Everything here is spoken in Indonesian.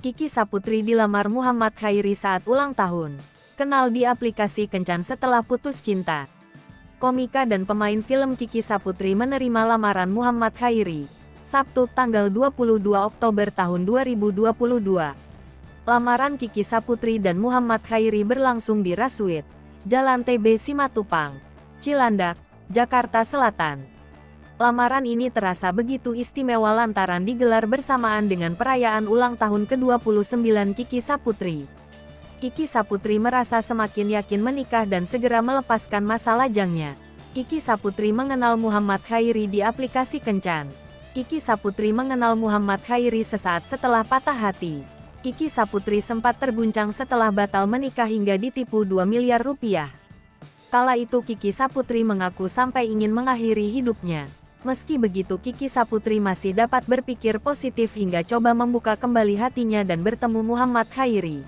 Kiki Saputri dilamar Muhammad Khairi saat ulang tahun. Kenal di aplikasi Kencan setelah putus cinta. Komika dan pemain film Kiki Saputri menerima lamaran Muhammad Khairi. Sabtu tanggal 22 Oktober tahun 2022. Lamaran Kiki Saputri dan Muhammad Khairi berlangsung di Rasuit, Jalan TB Simatupang, Cilandak, Jakarta Selatan. Lamaran ini terasa begitu istimewa lantaran digelar bersamaan dengan perayaan ulang tahun ke-29 Kiki Saputri. Kiki Saputri merasa semakin yakin menikah dan segera melepaskan masa lajangnya. Kiki Saputri mengenal Muhammad Khairi di aplikasi Kencan. Kiki Saputri mengenal Muhammad Khairi sesaat setelah patah hati. Kiki Saputri sempat terguncang setelah batal menikah hingga ditipu 2 miliar rupiah. Kala itu Kiki Saputri mengaku sampai ingin mengakhiri hidupnya. Meski begitu Kiki Saputri masih dapat berpikir positif hingga coba membuka kembali hatinya dan bertemu Muhammad Khairi.